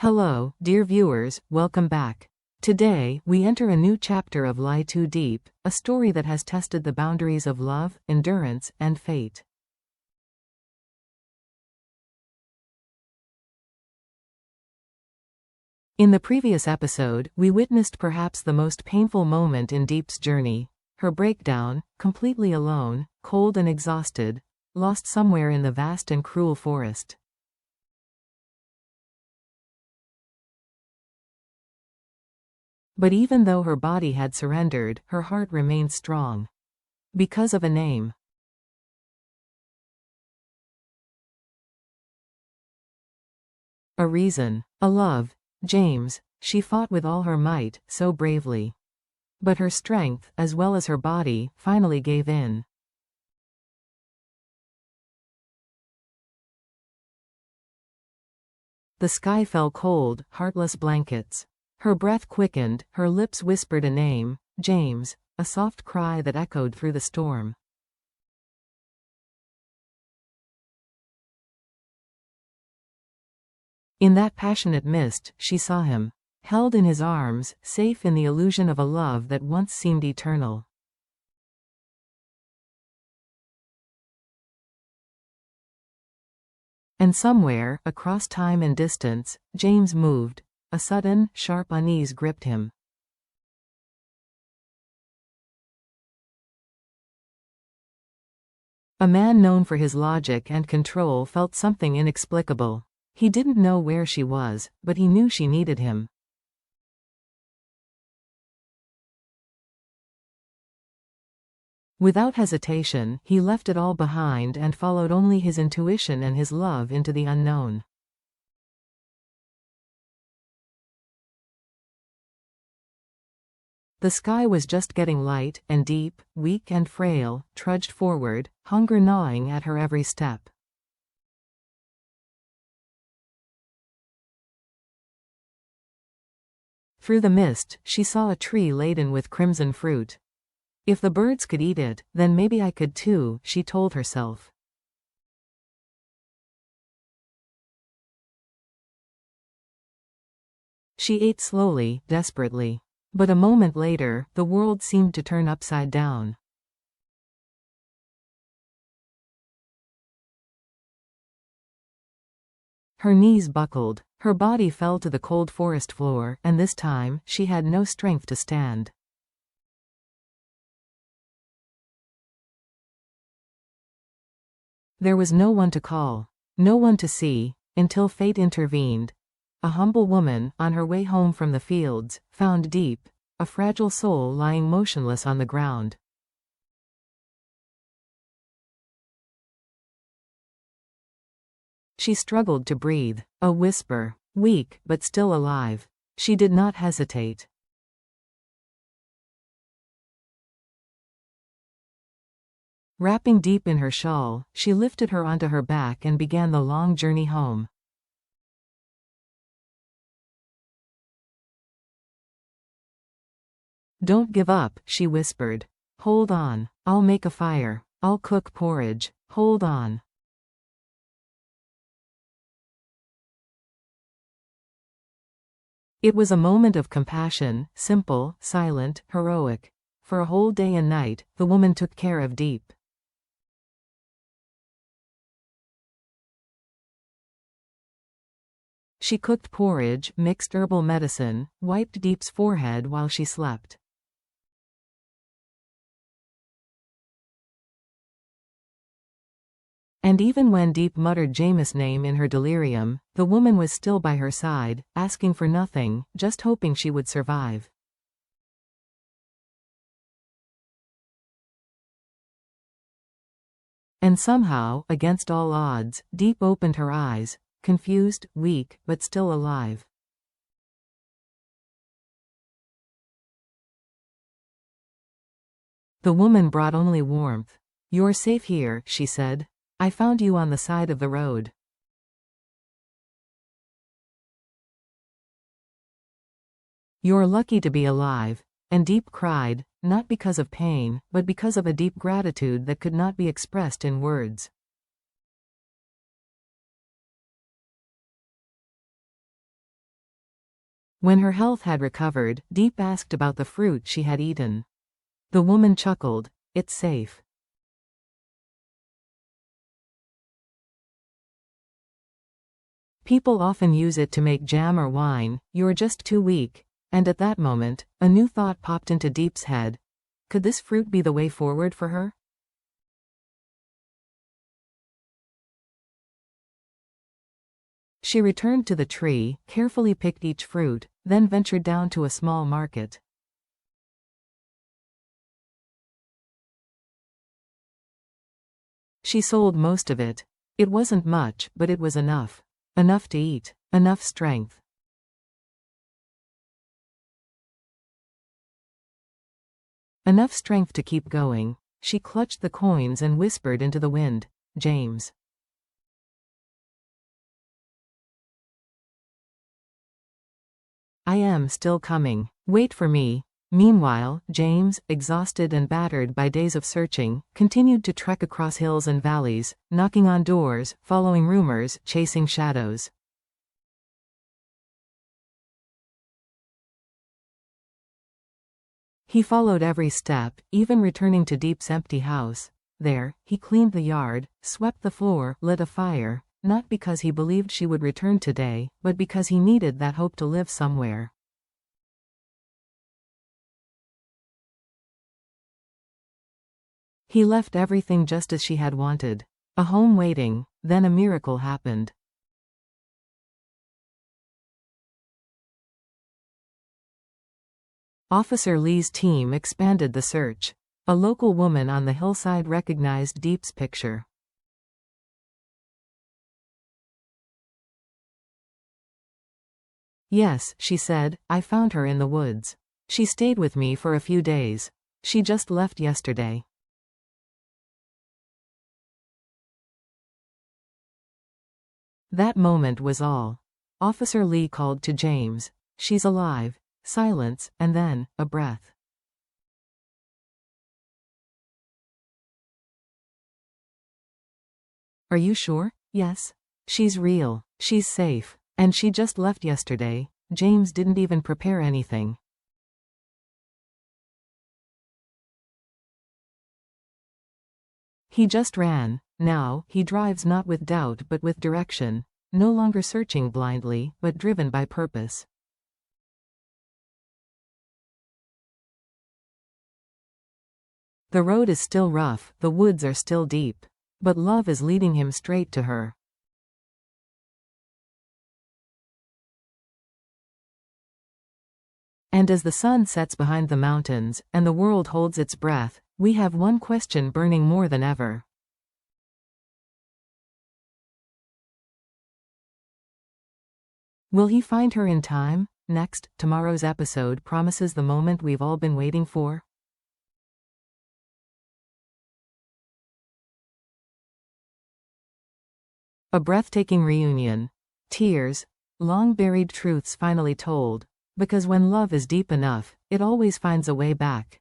Hello, dear viewers, welcome back. Today, we enter a new chapter of Lie Too Deep, a story that has tested the boundaries of love, endurance, and fate. In the previous episode, we witnessed perhaps the most painful moment in Diep's journey. Her breakdown, completely alone, cold and exhausted, lost somewhere in the vast and cruel forest. But even though her body had surrendered, her heart remained strong. Because of a name. A reason. A love. James. She fought with all her might, so bravely. But her strength, as well as her body, finally gave in. The sky fell cold, heartless blankets. Her breath quickened, her lips whispered a name, James, a soft cry that echoed through the storm. In that passionate mist, she saw him, held in his arms, safe in the illusion of a love that once seemed eternal. And somewhere, across time and distance, James moved. A sudden, sharp unease gripped him. A man known for his logic and control felt something inexplicable. He didn't know where she was, but he knew she needed him. Without hesitation, he left it all behind and followed only his intuition and his love into the unknown. The sky was just getting light, and Diep, weak and frail, trudged forward, hunger gnawing at her every step. Through the mist, she saw a tree laden with crimson fruit. If the birds could eat it, then maybe I could too, she told herself. She ate slowly, desperately. But a moment later, the world seemed to turn upside down. Her knees buckled, her body fell to the cold forest floor, and this time, she had no strength to stand. There was no one to call, no one to see, until fate intervened. A humble woman, on her way home from the fields, found Diep, a fragile soul lying motionless on the ground. She struggled to breathe, a whisper, weak but still alive. She did not hesitate. Wrapping Diep in her shawl, she lifted her onto her back and began the long journey home. Don't give up, she whispered. Hold on, I'll make a fire. I'll cook porridge. Hold on. It was a moment of compassion, simple, silent, heroic. For a whole day and night, the woman took care of Diep. She cooked porridge, mixed herbal medicine, wiped Diep's forehead while she slept. And even when Diep muttered James' name in her delirium, the woman was still by her side, asking for nothing, just hoping she would survive. And somehow, against all odds, Diep opened her eyes, confused, weak, but still alive. The woman brought only warmth. You're safe here, she said. I found you on the side of the road. You're lucky to be alive. And Diep cried, not because of pain, but because of a deep gratitude that could not be expressed in words. When her health had recovered, Diep asked about the fruit she had eaten. The woman chuckled. It's safe. People often use it to make jam or wine. You're just too weak. And at that moment, a new thought popped into Diep's head. Could this fruit be the way forward for her? She returned to the tree, carefully picked each fruit, then ventured down to a small market. She sold most of it. It wasn't much, but it was enough. Enough to eat. Enough strength. Enough strength to keep going. She clutched the coins and whispered into the wind, James. I am still coming. Wait for me. Meanwhile, James, exhausted and battered by days of searching, continued to trek across hills and valleys, knocking on doors, following rumors, chasing shadows. He followed every step, even returning to Diep's empty house. There, he cleaned the yard, swept the floor, lit a fire, not because he believed she would return today, but because he needed that hope to live somewhere. He left everything just as she had wanted. A home waiting. Then a miracle happened. Officer Lee's team expanded the search. A local woman on the hillside recognized Diep's picture. Yes, she said, I found her in the woods. She stayed with me for a few days. She just left yesterday. That moment was all. Officer Lee called to James. She's alive. Silence, and then, a breath. Are you sure? Yes. She's real. She's safe. And she just left yesterday. James didn't even prepare anything. He just ran. Now, he drives not with doubt but with direction. No longer searching blindly, but driven by purpose. The road is still rough, the woods are still deep. But love is leading him straight to her. And as the sun sets behind the mountains, and the world holds its breath, we have one question burning more than ever. Will he find her in time? Next, tomorrow's episode promises the moment we've all been waiting for. A breathtaking reunion. Tears. Long-buried truths finally told. Because when love is deep enough, it always finds a way back.